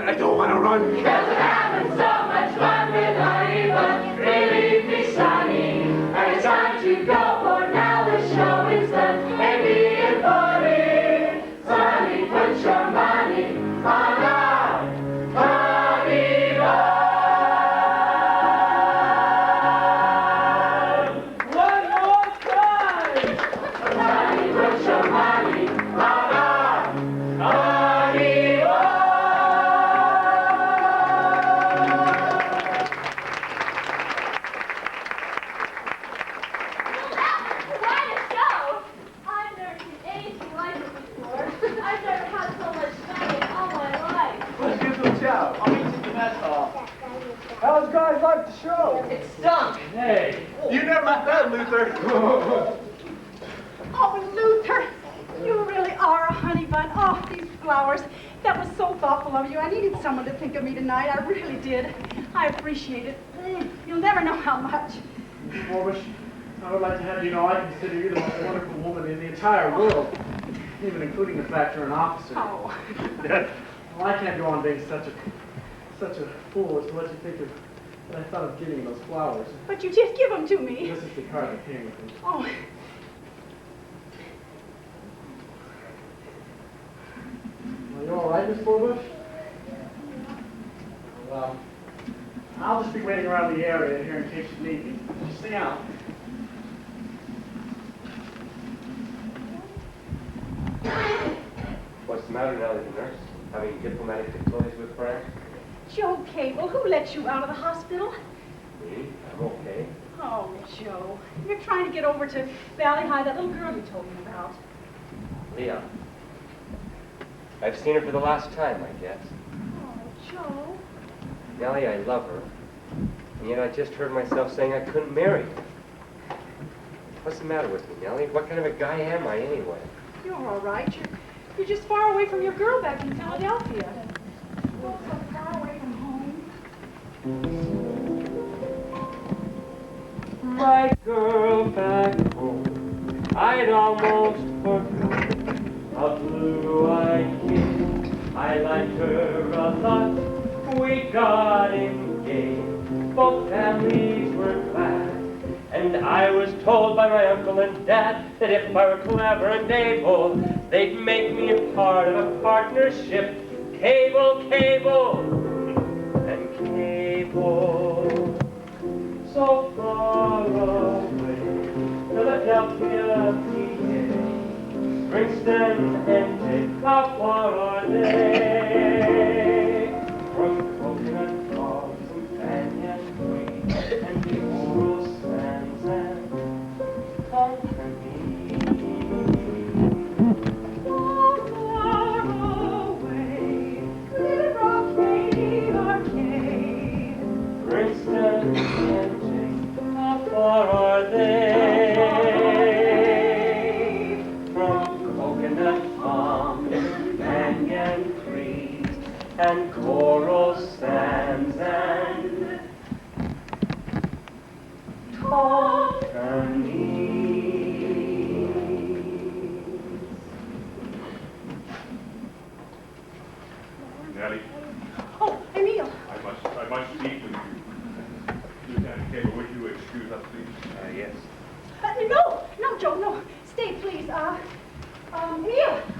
I don't want to run. Because we're having so much fun with honey bun. Believe me, Sonny, and it's time to go, for now the show is done. Amy and Bonnie, Sonny, put your money on our honey bun. One more time. Sonny, put your money on our honey bun. How's guys like the show? It stunk. Hey, you never bet, Luther. Oh, Luther, you really are a honey bun. Oh, these flowers. That was so thoughtful of you. I needed someone to think of me tonight. I really did. I appreciate it. You'll never know how much. Morbish, I would like to have you know I consider you the most wonderful woman in the entire world, even including the fact you're an officer. Oh. Well, I can't go on being such a fool as to let you think that I thought of giving you those flowers. But you did give them to me. This is the card that came with them. Oh. Are you all right, Miss Morbish? Well, I'll just be waiting around the area here in case you need me. Just stay out. What's the matter, Nellie, the nurse? Having diplomatic difficulties with France? Joe Cable, who let you out of the hospital? Me? I'm okay. Oh, Joe. You're trying to get over to Valley High, that little girl you told me about. Leah. I've seen her for the last time, I guess. Oh, Joe. Nellie, I love her. And yet I just heard myself saying I couldn't marry her. What's the matter with me, Nellie? What kind of a guy am I anyway? You're all right. You're just far away from your girl back in Philadelphia. Oh, so far away from home. My girl back home, I'd almost forgot. A blue-eyed kid, I liked her a lot. We got engaged, both families were glad. And I was told by my uncle and dad that if I were clever and able, they'd make me a part of a partnership. Cable, cable, and cable. So far away, Philadelphia, PA, Princeton, NJ, how far are they? From coconut palms and banyan trees and coral sands and Concord. So far away, Little Rock Arcade. Princeton, NJ, how far are they? From coconut palms, banyan trees, and coral sands and Nellie, Oh, Emile. I must speak with you. Lieutenant Cable, would you excuse us, please? Yes. No, Joe, no. Stay, please. Emile,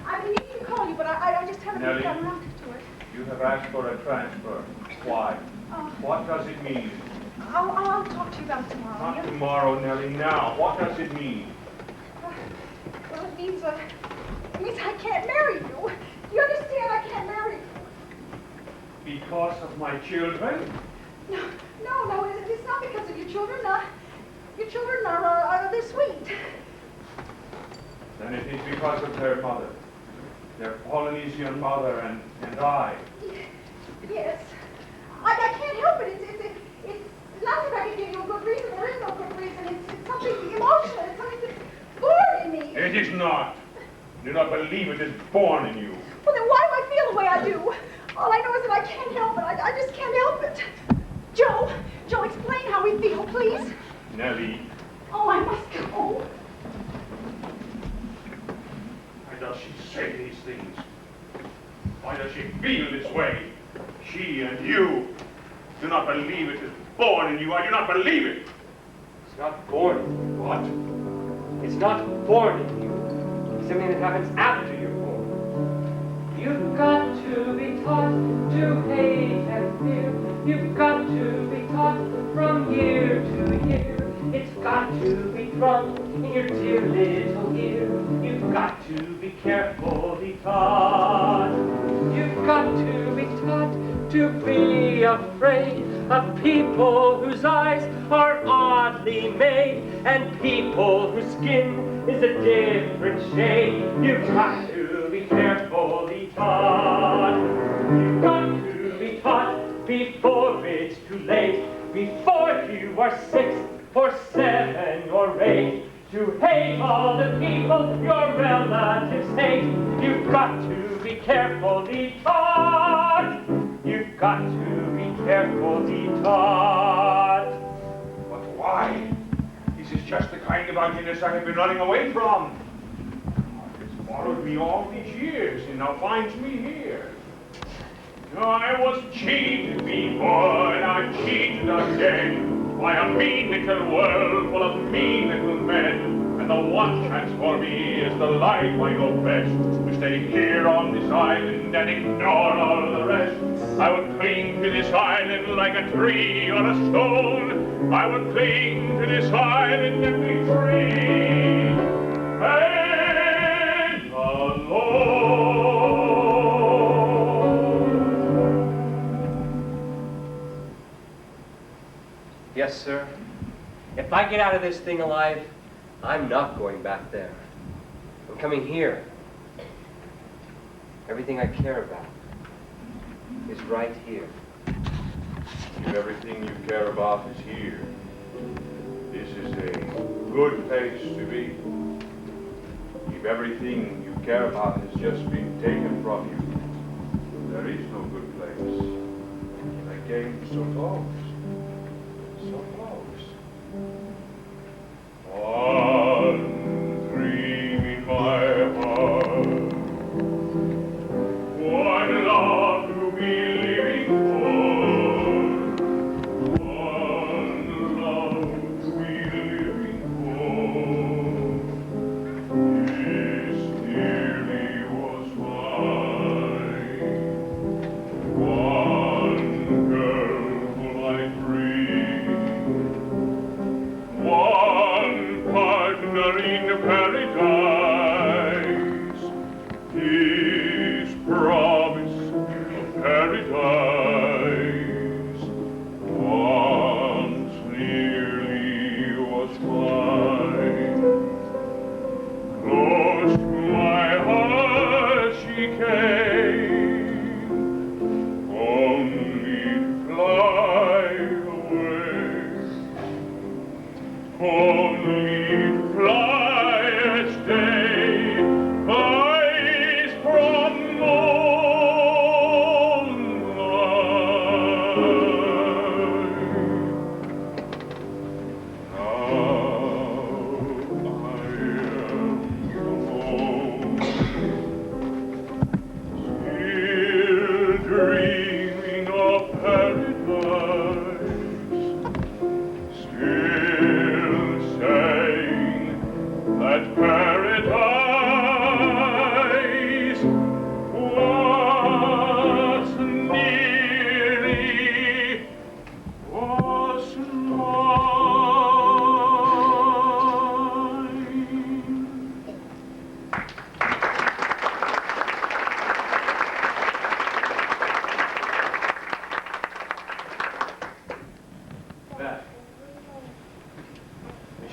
I've been needing to call you, but I just haven't Nellie. gotten around to it. You have asked for a transfer. Why? What does it mean? I'll talk to you about it tomorrow. Not yeah? tomorrow, Nellie, now. What does it mean? Well, it means I can't marry you. You understand? I can't marry you. Because of my children? No, it's not because of your children. Your children are they're sweet. Then it is because of their mother. Their Polynesian mother and I. Yes. I can't help it. It's not that I can give you a good reason. There is no good reason. It's something emotional. It's something that's born in me. It is not. Do not believe it is born in you. Well, then why do I feel the way I do? All I know is that I can't help it. I just can't help it. Joe, explain how we feel, please. Nellie, Oh, I must go. why does she say these things? Why does she feel this way? She and you. Do not believe it is born in you. I do not believe it. It's not born in you. What? It's not born in you. It's something that happens after you're born. You've got to be taught to hate and fear. You've got to be taught from year to year. It's got to be drunk in your dear little ear. You've got to be carefully taught. You've got to be taught to be afraid of people whose eyes are oddly made and people whose skin is a different shade. You've got to be carefully taught. You've got to be taught before it's too late, before you are 6 or 7 or 8, to hate all the people your relatives hate. You've got to be carefully taught. You've got to be carefully taught. But why? This is just the kind of ugliness I have been running away from. It's followed me all these years and now finds me here. I was cheated before and I'm cheated again by a mean little world full of mean little men. And the one chance for me is the life I know best, to stay here on this island and ignore all the rest. I would cling to this island like a tree or a stone. I would cling to this island and be free and alone. Yes, sir. If I get out of this thing alive, I'm not going back there. I'm coming here. Everything I care about is right here. If everything you care about is here, this is a good place to be. If everything you care about has just been taken from you, there is no good place. I came so close. So close. One dream in my heart, one love to be living for, one love to be living for. This dearly was mine, one girl who I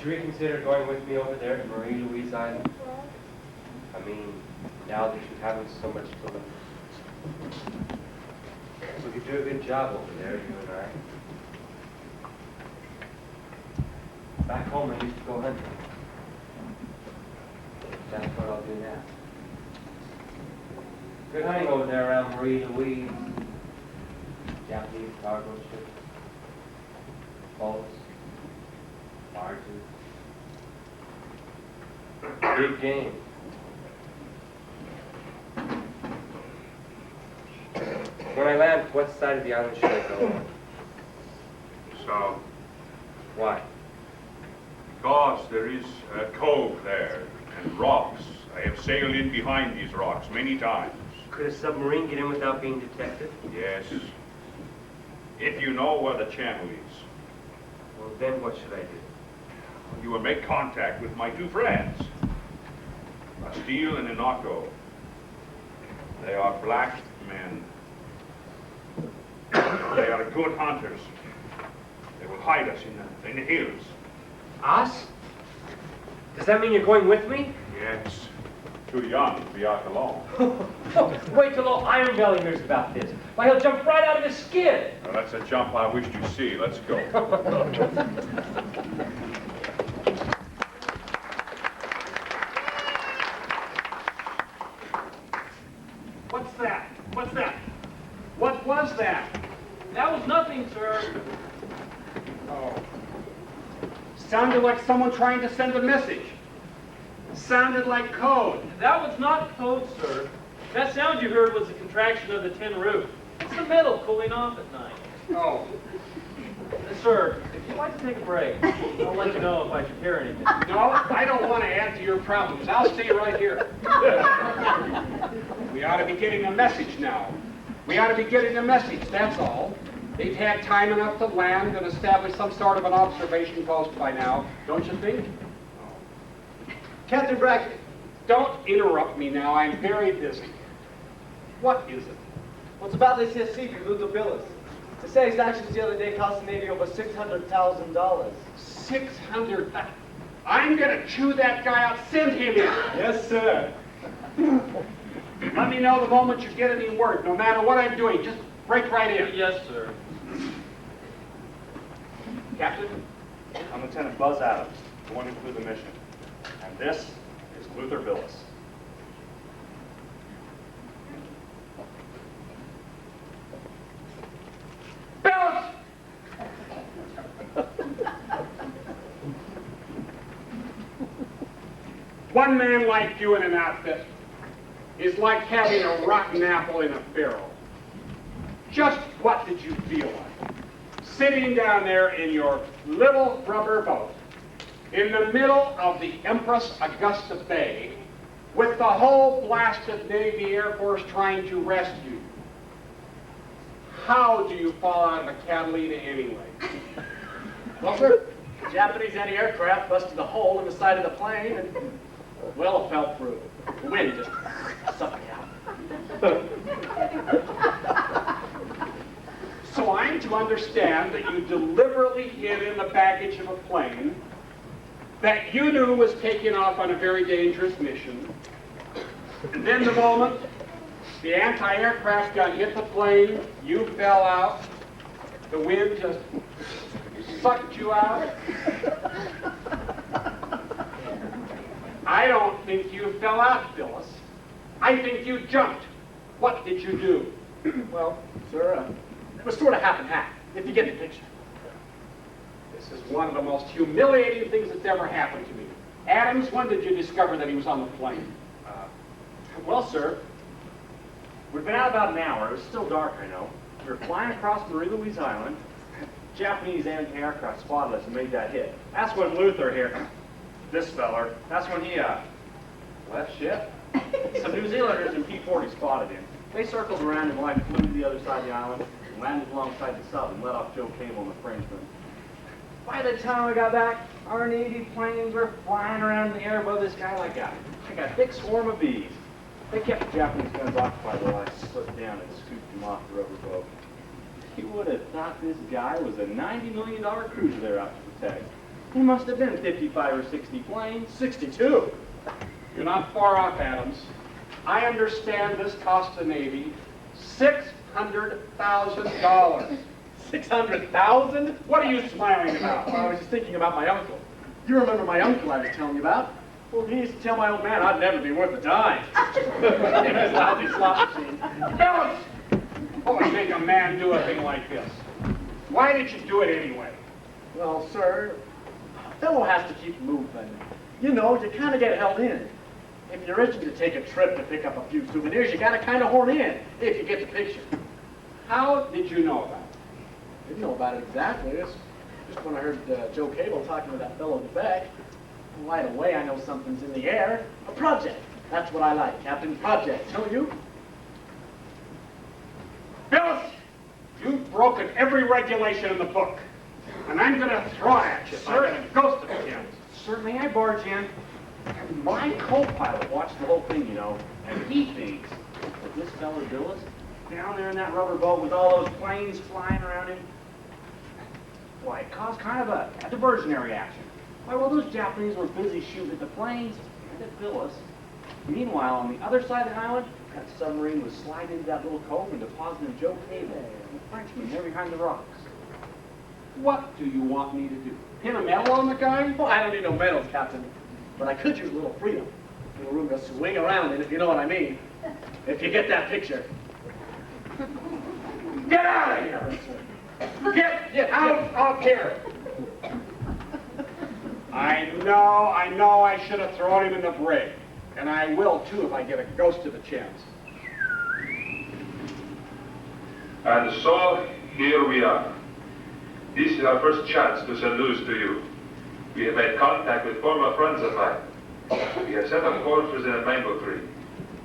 you reconsider going with me over there to Marie Louise Island? I mean, now that you haven't so much to lose. We could do a good job over there, you and I. Back home, I used to go hunting. That's what I'll do now. Good hunting over there around Marie Louise. Japanese cargo ships, boats, barges. Big game. When I land, what side of the island should I go on? So, Why? because there is a cove there and rocks. I have sailed in behind these rocks many times. Could a submarine get in without being detected? Yes. If you know where the channel is, Well, then what should I do? you will make contact with my two friends, a Steele and a Naco. They are black men. They are good hunters. They will hide us in the hills. Us? Does that mean you're going with me? Yes. Too young to be out alone. Wait till old Iron Belly hears about this. Why, he'll jump right out of his skin. Now, that's a jump I wish to see. Let's go. What's that? What's that? What was that? That was nothing, sir. Oh. Sounded like someone trying to send a message. Sounded like code. That was not code, sir. That sound you heard was the contraction of the tin roof. It's the metal cooling off at night. Oh. Sir, if you'd like to take a break, I'll let you know if I should hear anything. No, I don't want to add to your problems. I'll stay right here. We ought to be getting a message now. We ought to be getting a message, that's all. They've had time enough to land and establish some sort of an observation post by now, don't you think? Captain Brackett, don't interrupt me now. I'm very busy. What is it? Well, it's about this here secret, Luther Billis. They say his actions the other day cost the Navy over $600,000. 600. I'm going to chew that guy out. Send him in. Yes, sir. Let me know the moment you get any word. No matter what I'm doing, just break right in. Yes, sir. Captain? I'm Lieutenant Buzz Adams, the one who flew the mission. And this is Luther Billis. Billis! One man like you in an outfit is like having a rotten apple in a barrel. Just what did you feel like? Sitting down there in your little rubber boat in the middle of the Empress Augusta Bay with the whole blasted Navy Air Force trying to rescue you. How do you fall out of a Catalina anyway? Well, sir, Japanese anti-aircraft busted a hole in the side of the plane and, well, it fell through. The wind just sucked me out. So I'm to understand that you deliberately hid in the baggage of a plane that you knew was taking off on a very dangerous mission. And then the moment the anti-aircraft gun hit the plane, you fell out, the wind just sucked you out. I don't think you fell out, Phyllis. I think you jumped. What did you do? Well, sir, it was sort of half and half, if you get the picture. This is one of the most humiliating things that's ever happened to me. Adams, when did you discover that he was on the plane? Well, sir, we'd been out about an hour. It was still dark, I know. We were flying across Marie Louise Island. Japanese anti-aircraft spotted us and made that hit. That's when Luther here, this feller, that's when he left ship. Some New Zealanders in P-40 spotted him. They circled around and like flew to the other side of the island and landed alongside the sub and let off Joe Cable on the Frenchman. By the time we got back, our Navy planes were flying around in the air above this guy like a big swarm of bees. They kept the Japanese guns occupied while I slipped down and scooped him off the rubber boat. You would have thought this guy was a $90 million cruiser they're out to protect. There must have been 55 or 60 planes. 62. You're not far off, Adams. I understand this cost the Navy $600,000. 600,000? What are you smiling about? Well, I was just thinking about my uncle. You remember my uncle I was telling you about? Well, he used to tell my old man I'd never be worth a dime. In his lousy slot machine. Fellas! What would make a man do a thing like this? Why did you do it anyway? Well, sir, a fellow has to keep moving. You know, you kind of get held in. If you're itching to take a trip to pick up a few souvenirs, you got to kind of horn in, if you get the picture. How did you know about it? Didn't know about it exactly. It's just when I heard Joe Cable talking to that fellow in the back. Right away, I know something's in the air. A project. That's what I like, Captain. Project. Don't you? Phyllis, you've broken every regulation in the book. And I'm going to throw it at you. Sir. I'm going to ghost it again. Certainly I barge in. My co-pilot watched the whole thing, you know, and he thinks that this fella Billis, down there in that rubber boat with all those planes flying around him, why, it caused kind of a diversionary action. Why, while those Japanese were busy shooting at the planes and at Billis, meanwhile, on the other side of the island, that submarine was sliding into that little cove and depositing Joe Cable, the Frenchman, there behind the rocks. What do you want me to do? Pin a medal on the guy? Well, I don't need no medals, Captain. But I could use a little freedom. A little room to swing around in, if you know what I mean. If you get that picture. Get out of here! Get out of here! I know I should have thrown him in the brig. And I will, too, if I get a ghost of a chance. And so, here we are. This is our first chance to send news to you. We have made contact with former friends of mine. We have set up quarters in a mango tree.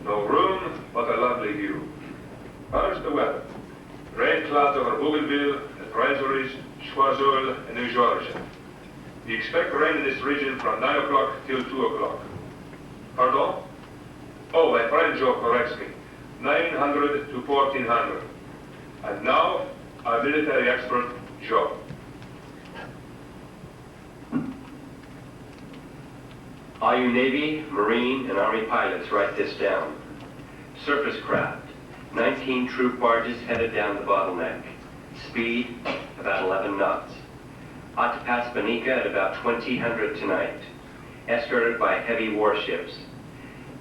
No room, but a lovely view. First the weather. Rain clouds over Bougainville, the Treasuries, Choiseul, and New Georgia. We expect rain in this region from 9 o'clock till 2 o'clock. Pardon? Oh, my friend Joe corrects me. 900 to 1400. And now, our military expert, Joe. All you Navy, Marine, and Army pilots, write this down. Surface craft, 19 troop barges headed down the bottleneck. Speed, about 11 knots. Ought to pass Banica at about 2000 tonight. Escorted by heavy warships.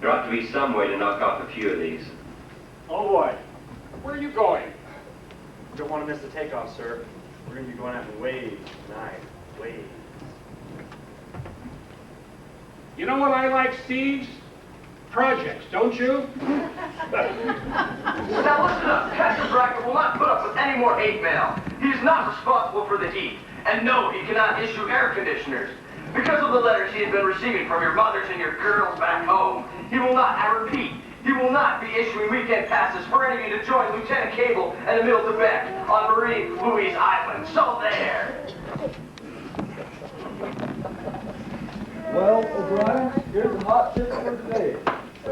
There ought to be some way to knock off a few of these. Oh, boy. Where are you going? Don't want to miss the takeoff, sir. We're going to be going out in waves tonight. Waves. You know what I like, Steve? Projects, don't you? Now listen up. Captain Brackett will not put up with any more hate mail. He is not responsible for the heat. And no, he cannot issue air conditioners. Because of the letters he has been receiving from your mothers and your girls back home, he will not, I repeat, he will not be issuing weekend passes for any of you to join Lieutenant Cable and Emile Quebec on Marie Louise Island. So there. Well, O'Brien, here's the hot tips for today.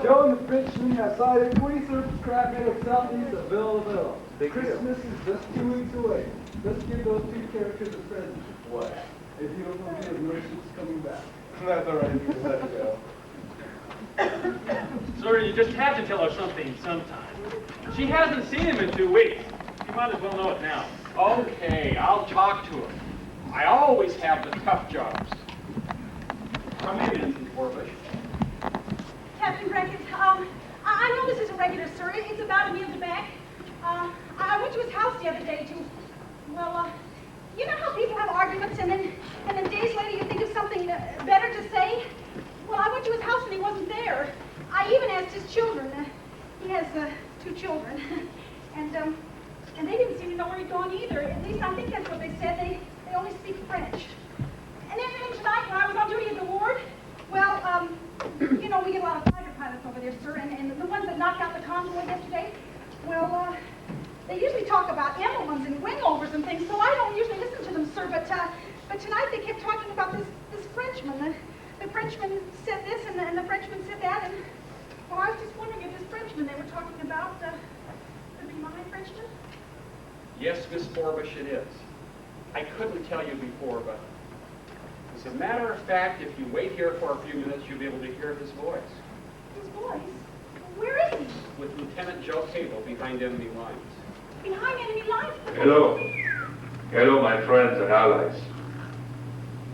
Joe and the Frenchman have sighted 20 surface craft made of southeast of Belleville. Christmas is just 2 weeks away. Let's give those two characters a present. What? If you don't know me, no ships coming back. That's all right. You can let it go. Sir, you just have to tell her something sometime. She hasn't seen him in 2 weeks. You might as well know it now. Okay, I'll talk to him. I always have the tough jobs. Come in, Orbish. Captain Brackett, I know this isn't regular, sir. It's about Emile Quebec. I went to his house the other day to, well, you know how people have arguments and then days later you think of something better to say? Well, I went to his house and he wasn't there. I even asked his children. He has 2 children. and they didn't seem to know where he'd gone either. At least I think that's what they said. They only speak French. And then tonight when I was on duty at the ward, well, you know, we get a lot of fighter pilots over there, sir, and the ones that knocked out the convoy yesterday, well, they usually talk about emblems and wingovers and things, so I don't usually listen to them, sir, but tonight they kept talking about this Frenchman. The Frenchman said this and the Frenchman said that, and, well, I was just wondering if this Frenchman they were talking about could be my Frenchman? Yes, Miss Orbish, it is. I couldn't tell you before, but As a matter of fact, if you wait here for a few minutes, you'll be able to hear his voice. His voice? Where is he? With Lieutenant Joe Cable behind enemy lines. Behind enemy lines? Hello. Hello, my friends and allies.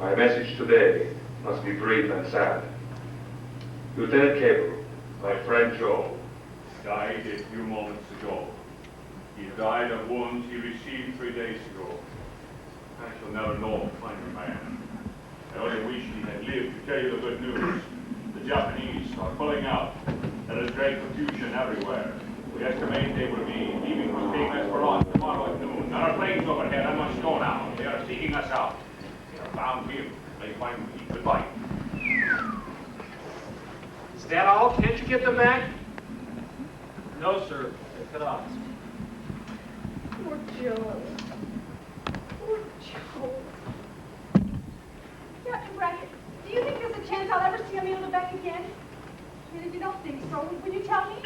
My message today must be brief and sad. Lieutenant Cable, my friend Joe, Died a few moments ago. He died of wounds he received 3 days ago. I shall never know a finer man. I only wish he had lived to tell you the good news. The Japanese are pulling out. There is great confusion everywhere. We estimate they will be leaving from St. Esperance tomorrow at noon. There are planes overhead. I must go now. They are seeking us out. They have found him. They find me. Goodbye. Is that all? Can't you get them back? No, sir. They cut off. Poor Joe. Poor Joe. Captain Brackett, do you think there's a chance I'll ever see Emile back again? I mean, if you don't think so, will you tell me?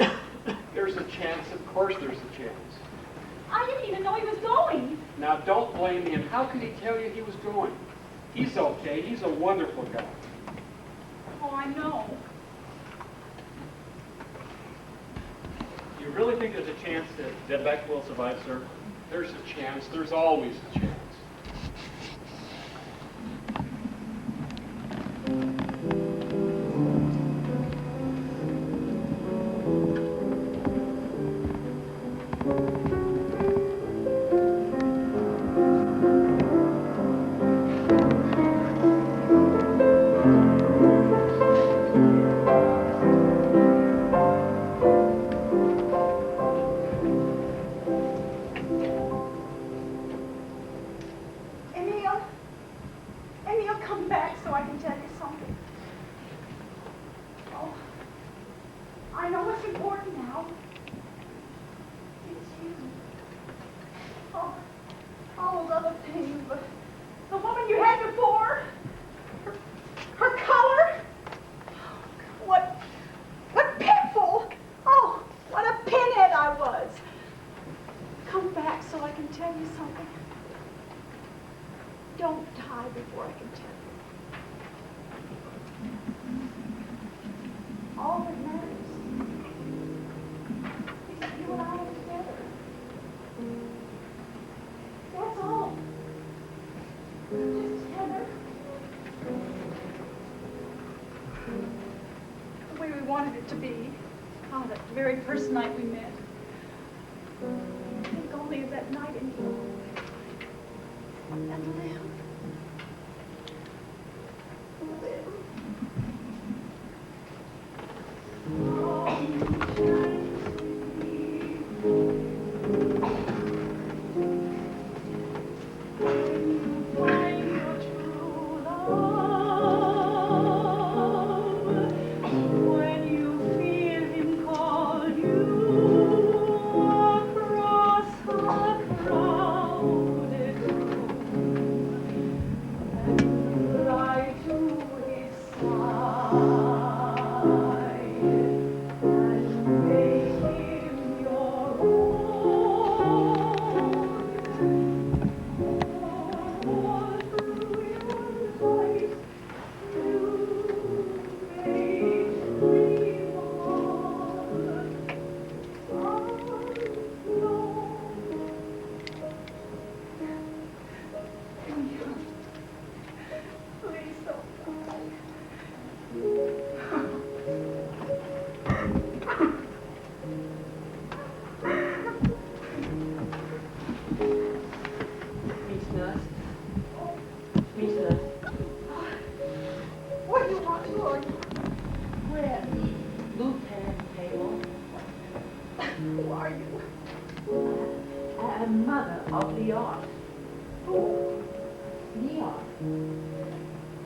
There's a chance. Of course there's a chance. I didn't even know he was going. Now, don't blame him. How could he tell you he was going? He's okay. He's a wonderful guy. Oh, I know. You really think there's a chance that Deadbeck will survive, sir? There's a chance. There's always a chance. Emile, come back so I can tell you something. Oh, I know what's important now. It's you. Oh, all those other things, but the woman you had before, her color, what piffle! Oh, what a pinhead I was. Come back so I can tell you something. Don't die before I can tell you. All that matters is that you and I are together. That's all. Just together. The way we wanted it to be. Oh, that very first night we met. Think only of that night in Rowe. And live. Live.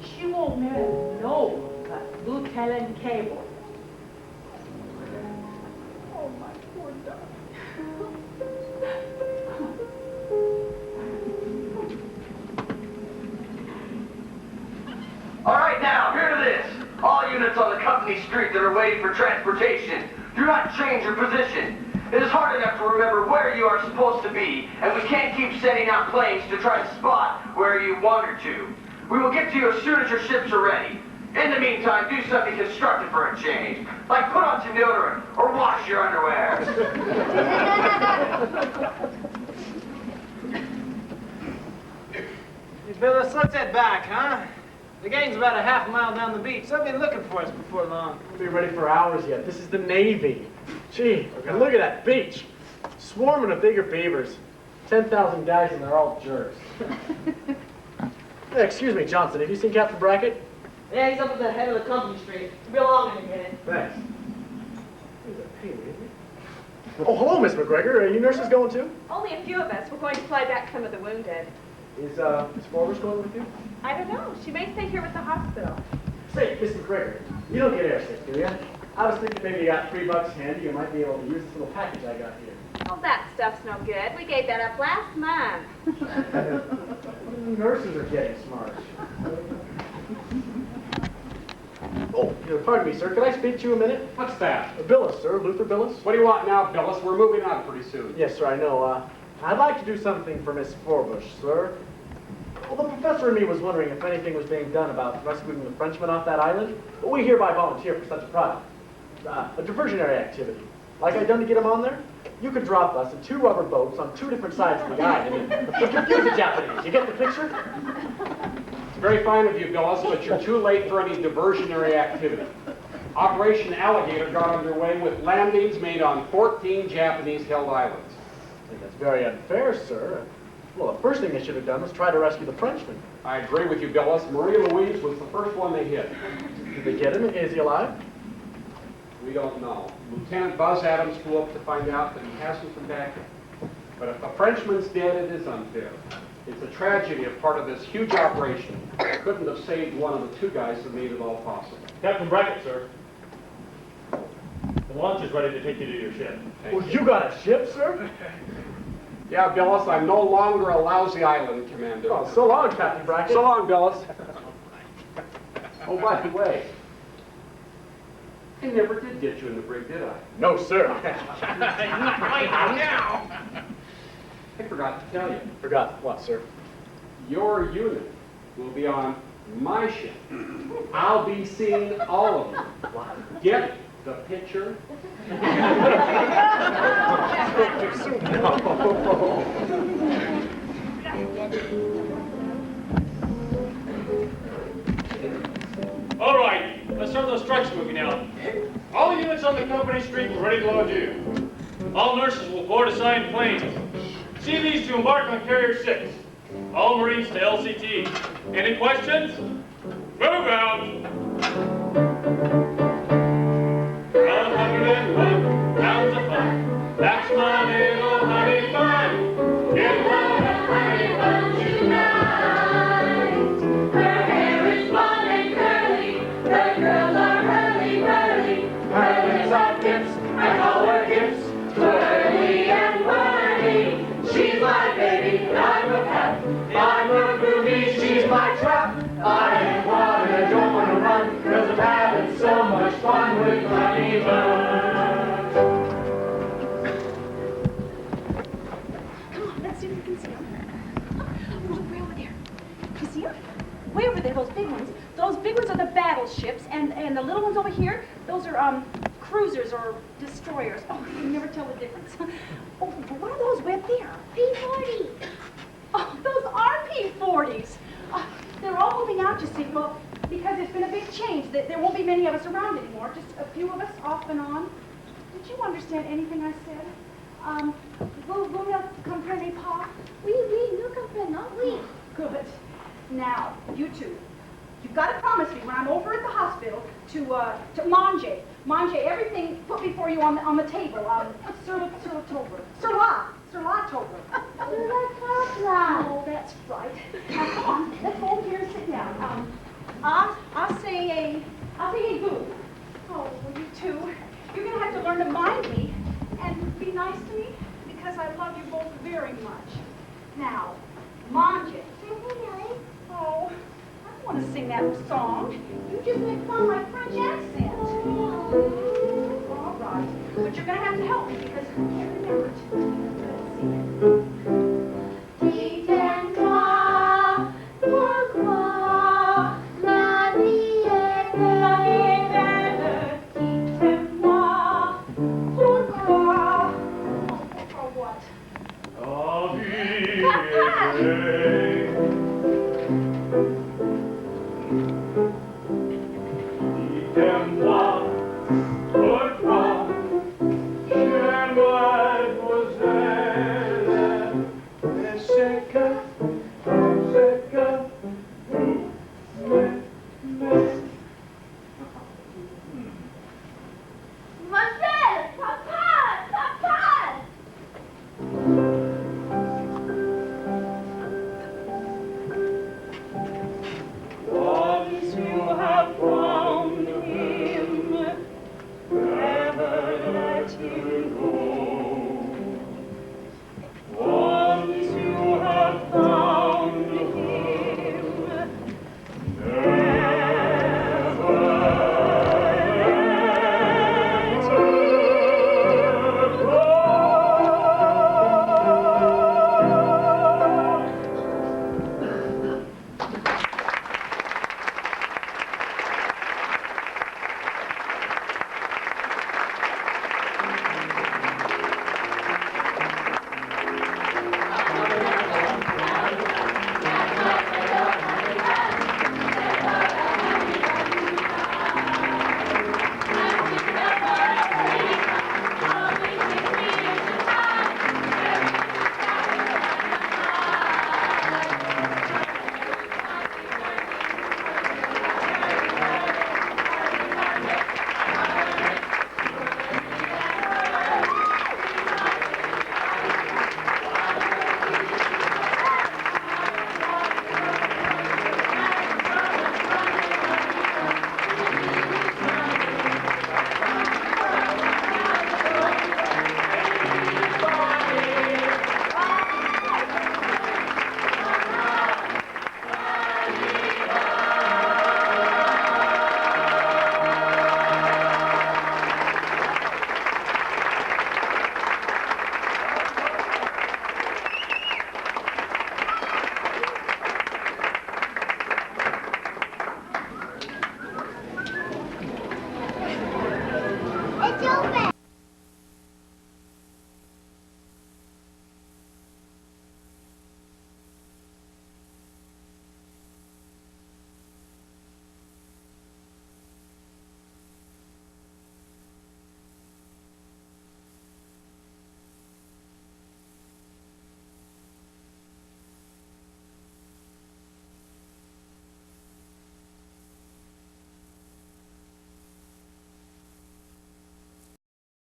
She won't marry no but Lieutenant Cable. Oh, my poor darling. All right, now, hear this. All units on the company street that are waiting for transportation, do not change your position. It is hard enough to remember where you are supposed to be, and we can't keep sending out planes to try to spot where you wander to. We will get to you as soon as your ships are ready. In the meantime, do something constructive for a change. Like put on some deodorant or wash your underwear. Hey, Phyllis, let's head back, huh? The gang's about a half mile down the beach. They'll be looking for us before long. We'll be ready for hours yet. This is the Navy. Gee, and look at that beach. Swarming of bigger beavers. 10,000 guys and they're all jerks. Hey, excuse me, Johnson, have you seen Captain Brackett? Yeah, he's up at the head of the company street. He'll be along in a minute. Thanks. Oh, hello, Miss McGregor. Are you nurses going too? Only a few of us. We're going to fly back some of the wounded. Is Miss Forbes going with you? I don't know. She may stay here with the hospital. Say, Miss McGregor, you don't get airsick, do you? I was thinking maybe you got $3 handy. You might be able to use this little package I got here. Oh, that stuff's no good. We gave that up last month. Nurses are getting smart. Oh, pardon me, sir. Can I speak to you a minute? What's that? Billis, sir. Luther Billis. What do you want now, Billis? We're moving on pretty soon. Yes, sir, I know. I'd like to do something for Miss Forbush, sir. Well, the professor and me was wondering if anything was being done about rescuing the Frenchman off that island. We hereby volunteer for such a project. A diversionary activity. Like I done to get him on there? You could drop us in 2 rubber boats on 2 different sides of the island and confuse the Japanese. You get the picture? It's very fine of you, Billis, but you're too late for any diversionary activity. Operation Alligator got underway with landings made on 14 Japanese-held islands. I think that's very unfair, sir. Well, the first thing they should have done was try to rescue the Frenchman. I agree with you, Billis. Marie Louise was the first one they hit. Did they get him? Is he alive? We don't know. Lieutenant Buzz Adams flew up to find out that he hasn't come back yet. But if the Frenchman's dead, it is unfair. It's a tragedy of part of this huge operation. Couldn't have saved one of the 2 guys that made it all possible. Captain Brackett, sir. The launch is ready to take you to your ship. Well, you got a ship, sir? Yeah, Billis, I'm no longer a lousy island commander. Oh, so long, Captain Brackett. So long, Billis. Oh, by the way, I never did get you in the brig, did I? No, sir. I forgot to tell you. Forgot what, sir? Your unit will be on my ship. I'll be seeing all of you. Get the picture? All right, let's start those trucks moving out. All units on the company street are ready to load you. All nurses will board assigned planes. CVs to embark on Carrier 6. All Marines to LCT. Any questions? Move out! 101 pounds of fun. That's my little honey bun. Get one of honey bun tonight. Her hair is blonde and curly. Her curls are hurly-burly. Her lips are pips. I call her hips. Twirly and whirly. She's my baby. I'm a pet. I'm a groovy. She's my trap. I ain't wanna, don't wanna run. 'Cause I'm having so much fun with honey bun. Come on, let's see if we can see them. Look, way over there. You see them? Way over there, those big ones. Those big ones are the battleships, and the little ones over here, those are cruisers or destroyers. Oh, you can never tell the difference. Oh, but what are those way up there? P-40. Oh, those are P-40s. They're all moving out, you see. Well, because there's been a big change. There won't be many of us around anymore. Just a few of us off and on. Did you understand anything I said? Vous ne comprenez pas? Oui, nous comprenons, oui. Good. Now, you two, you've got to promise me when I'm over at the hospital to manger everything put before you on the table. Sur-la-tober. Oh, that's right. Now, come on, let's go over here and sit down. I'll say a boo. Oh, well, you two, you're going to have to learn to mind me and be nice to me because I love you both very much. Now, manger. Oh, I don't want to sing that song. You just make fun of my French accent. All right, but you're going to have to help me because I can't remember it. Let's see. Dites-moi pourquoi It's open.